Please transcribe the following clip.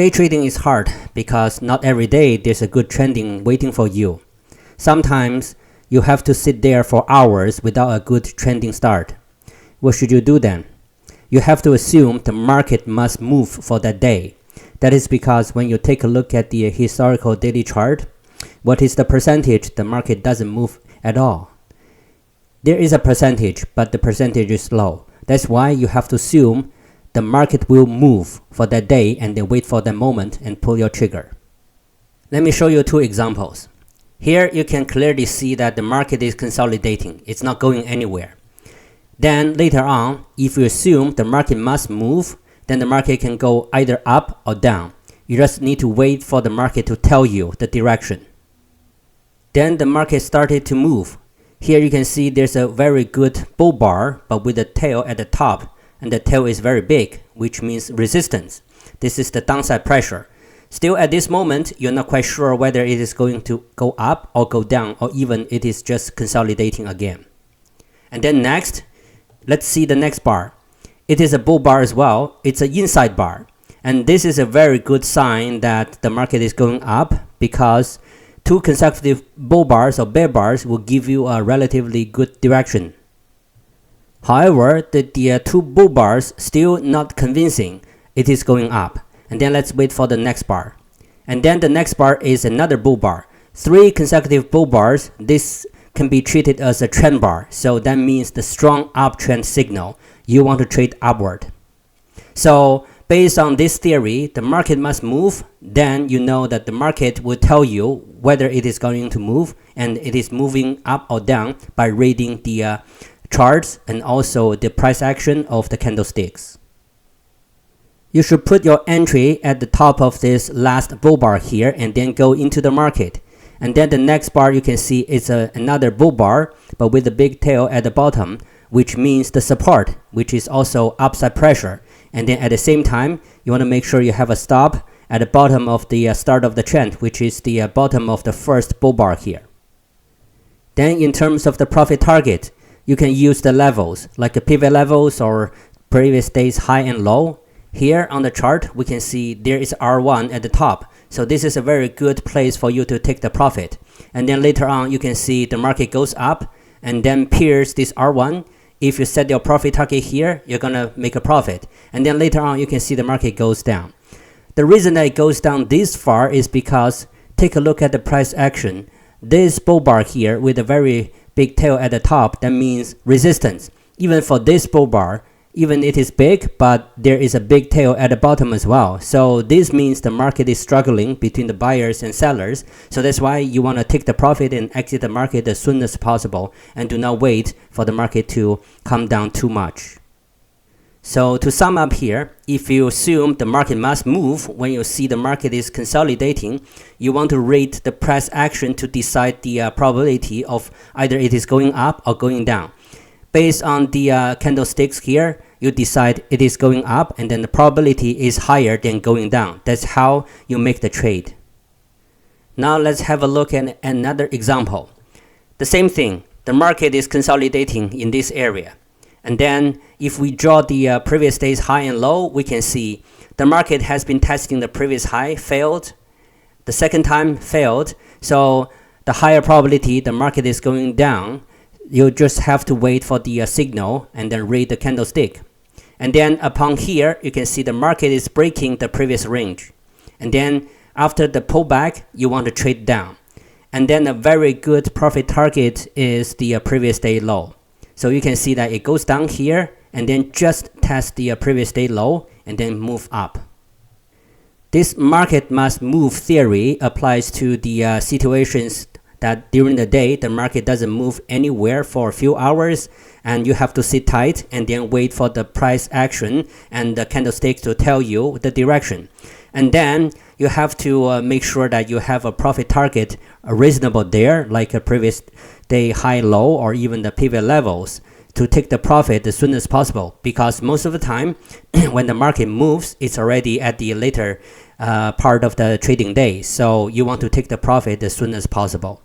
Day trading is hard because not every day there's a good trending waiting for you. Sometimes you have to sit there for hours without a good trending start. What should you do then? You have to assume the market must move for that day. That is because when you take a look at the historical daily chart, what is the percentage the market doesn't move at all? There is a percentage, but the percentage is low. That's why you have to assume the market will move for that day and then wait for that moment and pull your trigger. Let me show you two examples. Here you can clearly see that the market is consolidating. It's not going anywhere. Then later on, if you assume the market must move, then the market can go either up or down. You just need to wait for the market to tell you the direction. Then the market started to move. Here you can see there's a very good bull bar, but with a tail at the top, and the tail is very big, which means resistance. This is the downside pressure. Still at this moment, you're not quite sure whether it is going to go up or go down, or even it is just consolidating again. And then next, let's see the next bar. It is a bull bar as well. It's an inside bar. And this is a very good sign that the market is going up because two consecutive bull bars or bear bars will give you a relatively good direction. However, the two bull bars still not convincing. It is going up. And then let's wait for the next bar. And then the next bar is another bull bar. Three consecutive bull bars. This can be treated as a trend bar. So that means the strong uptrend signal. You want to trade upward. So based on this theory, the market must move. Then you know that the market will tell you whether it is going to move, and it is moving up or down by reading the charts and also the price action of the candlesticks. You should put your entry at the top of this last bull bar here and then go into the market. And then the next bar you can see is another bull bar, but with a big tail at the bottom, which means the support, which is also upside pressure. And then at the same time, you want to make sure you have a stop at the bottom of the start of the trend, which is the bottom of the first bull bar here. Then in terms of the profit target, you can use the levels like the pivot levels or previous day's high and low. Here on the chart, we can see there is R1 at the top. So this is a very good place for you to take the profit. And then later on, you can see the market goes up and then pierce this R1. If you set your profit target here, you're going to make a profit. And then later on, you can see the market goes down. The reason that it goes down this far is because take a look at the price action. This bull bar here with a very big tail at the top, that means resistance. Even for this bull bar, even it is big, but there is a big tail at the bottom as well. So this means the market is struggling between the buyers and sellers. So that's why you want to take the profit and exit the market as soon as possible and do not wait for the market to come down too much. So to sum up here, if you assume the market must move when you see the market is consolidating, you want to rate the price action to decide the probability of either it is going up or going down. Based on the candlesticks here, you decide it is going up and then the probability is higher than going down. That's how you make the trade. Now let's have a look at another example. The same thing, the market is consolidating in this area. And then if we draw the previous day's high and low, we can see the market has been testing the previous high, failed. The second time failed. So the higher probability the market is going down. You just have to wait for the signal and then read the candlestick. And then upon here, you can see the market is breaking the previous range. And then after the pullback, you want to trade down. And then a very good profit target is the previous day low. So you can see that it goes down here and then just test the previous day low and then move up. This market must move theory applies to the situations that during the day the market doesn't move anywhere for a few hours and you have to sit tight and then wait for the price action and the candlestick to tell you the direction. And then you have to make sure that you have a profit target reasonable there, like a previous day high low or even the pivot levels, to take the profit as soon as possible, because most of the time when the market moves, it's already at the later part of the trading day. So you want to take the profit as soon as possible.